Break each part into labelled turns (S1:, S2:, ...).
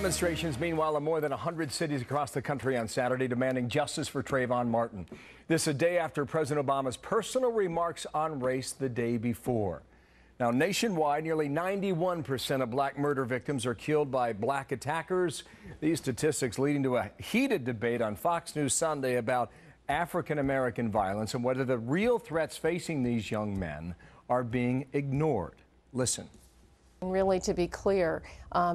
S1: Demonstrations, meanwhile, in more than 100 cities across the country on Saturday demanding justice for Trayvon Martin. This a day after President Obama's personal remarks on race the day before. Now, nationwide, nearly 91% of black murder victims are killed by black attackers. These statistics leading to a heated debate on Fox News Sunday about African-American violence and whether the real threats facing these young men are being ignored. Listen.
S2: Really, to be clear,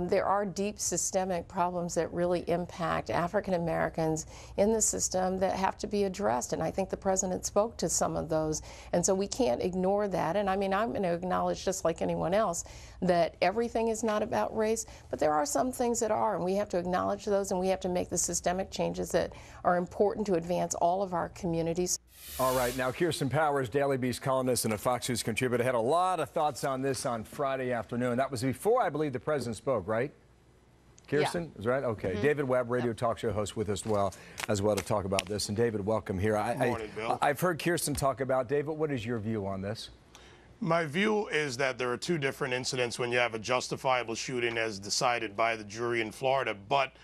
S2: there are deep systemic problems that really impact African Americans in the system that have to be addressed, and I think the president spoke to some of those, and so we can't ignore that. And I mean, I'm going to acknowledge, just like anyone else, that everything is not about race, but there are some things that are, and we have to acknowledge those, and we have to make the systemic changes that are important to advance all of our communities.
S1: All right, now Kirsten Powers, Daily Beast columnist and a Fox News contributor, had a lot of thoughts on this on Friday afternoon. That was before, I believe, the president spoke, right? Kirsten, yeah. Is right? Okay. David Webb, radio talk show host, with us as well to talk about this. And David, welcome here.
S3: Good morning, Bill.
S1: I've heard Kirsten talk about. David, what is your view on this?
S3: My view is that there are two different incidents when you have a justifiable shooting as decided by the jury in Florida, but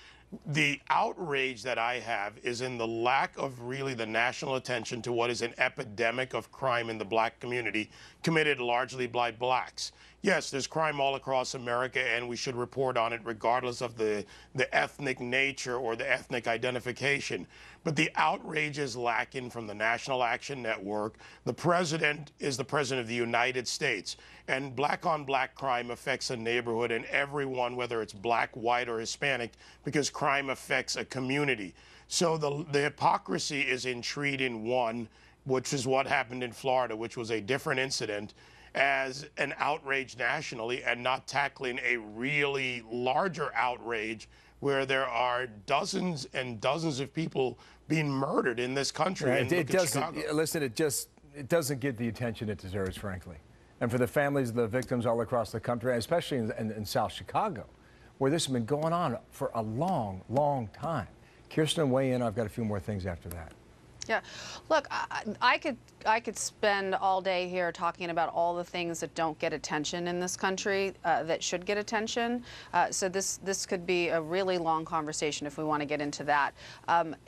S3: the outrage that I have is in the lack of really the national attention to what is an epidemic of crime in the black community committed largely by blacks. Yes, there's crime all across America, and we should report on it regardless of the ethnic nature or the ethnic identification. But the outrage is lacking from the National Action Network. The president is the president of the United States, and black-on-black crime affects a neighborhood and everyone, whether it's black, white, or Hispanic, because crime affects a community. So the hypocrisy is in treating one, which is what happened in Florida, which was a different incident, as an outrage nationally, and not tackling a really larger outrage where there are dozens and dozens of people being murdered in this country.
S1: Right. It doesn't, listen, it doesn't get the attention it deserves, frankly. And for the families of the victims all across the country, especially in South Chicago, where this has been going on for a long, long time. Kirsten, weigh in. I've got a few more things after that.
S4: Yeah, look, I could spend all day here talking about all the things that don't get attention in this country that should get attention. So this could be a really long conversation if we want to get into that.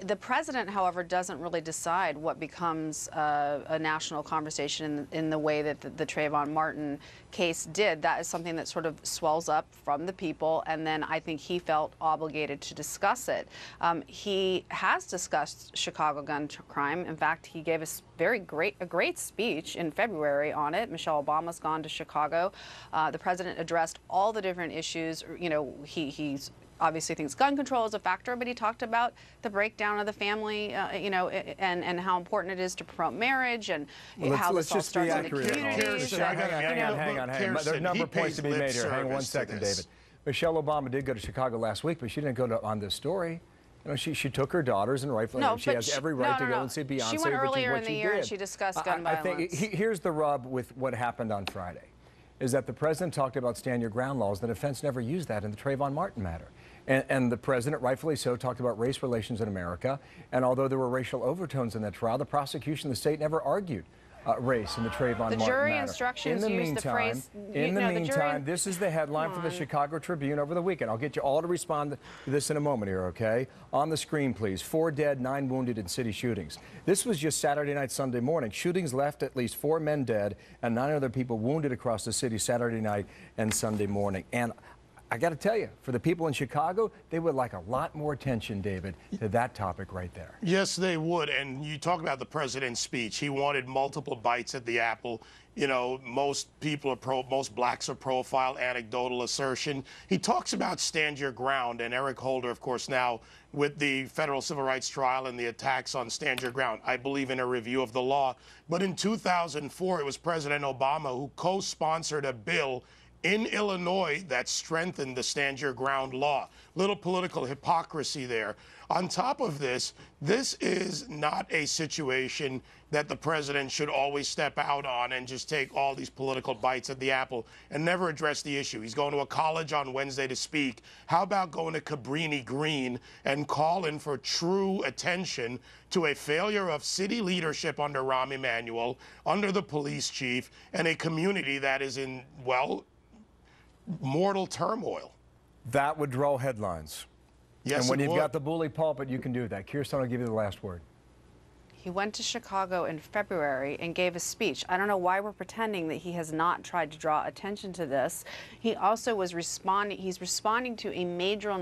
S4: The president, however, doesn't really decide what becomes a national conversation in the way that the Trayvon Martin case did. That is something that sort of swells up from the people, and then I think he felt obligated to discuss it. He has discussed Chicago gun crime. In fact, he gave a great speech in February on it. Michelle Obama's gone to Chicago. The president addressed all the different issues. You know, he's obviously thinks gun control is a factor, but he talked about the breakdown of the family, you know, and how important it is to promote marriage, and how this all starts in the communities.
S1: Hang on. There are a number of points to be made here. Hang on one second, David. Michelle Obama did go to Chicago last week, but she didn't go on this story. You know, she took her daughters, and rightfully, she has every right to go and see Beyonce.
S4: She went earlier in the year and she discussed gun violence.
S1: I think here's the rub with what happened on Friday, is that the president talked about stand your ground laws. The defense never used that in the Trayvon Martin matter. And the president, rightfully so, talked about race relations in America. And although there were racial overtones in that trial, the prosecution, the state never argued race in the Trayvon Martin matter.
S4: The jury instructions used the phrase.
S1: In the meantime, this is the headline from the Chicago Tribune over the weekend. I'll get you all to respond to this in a moment here, okay? On the screen, please. 4 dead, 9 wounded in city shootings. This was just Saturday night, Sunday morning. Shootings left at least 4 men dead and 9 other people wounded across the city Saturday night and Sunday morning. And I got to tell you, for the people in Chicago, they would like a lot more attention, David, to that topic right there.
S3: Yes, they would. And you talk about the president's speech. He wanted multiple bites at the apple. You know, most blacks are profile, anecdotal assertion. He talks about stand your ground, and Eric Holder, of course, now with the federal civil rights trial and the attacks on stand your ground. I believe in a review of the law. But in 2004, it was President Obama who co-sponsored a bill in Illinois that strengthened the stand your ground law. Little political hypocrisy there. On top of this, this is not a situation that the president should always step out on and just take all these political bites at the apple and never address the issue. He's going to a college on Wednesday to speak. How about going to Cabrini Green and calling for true attention to a failure of city leadership under Rahm Emanuel, under the police chief, and a community that is in, well, mortal turmoil?
S1: That would draw headlines.
S3: Yes,
S1: and when
S3: it
S1: you've
S3: would.
S1: got the bully pulpit, you can do that. Kirsten, I'll give you the last word.
S4: He went to Chicago in February and gave a speech. I don't know why we're pretending that he has not tried to draw attention to this. He also was he's responding to a major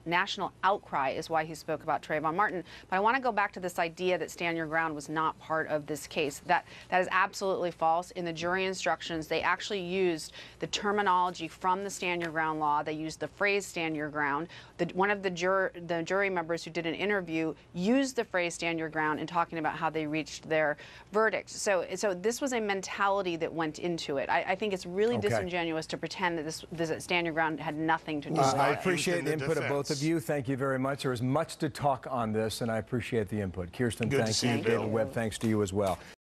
S4: national outcry is why he spoke about Trayvon Martin. But I want to go back to this idea that stand your ground was not part of this case. That is absolutely false. In the jury instructions, they actually used the terminology from the stand your ground law. They used the phrase stand your ground. One of the jury members who did an interview used the phrase stand your ground in talking about how they reached their verdict. So this was a mentality that went into it. I think it's really disingenuous to pretend that this stand your ground had nothing to do with it.
S1: I appreciate the input of both of you. Thank you very much. There is much to talk on this, and I appreciate the input. Kirsten,
S3: Good to
S1: thank
S3: see
S1: you.
S3: you, Bill.
S1: David Webb, thanks to you as well.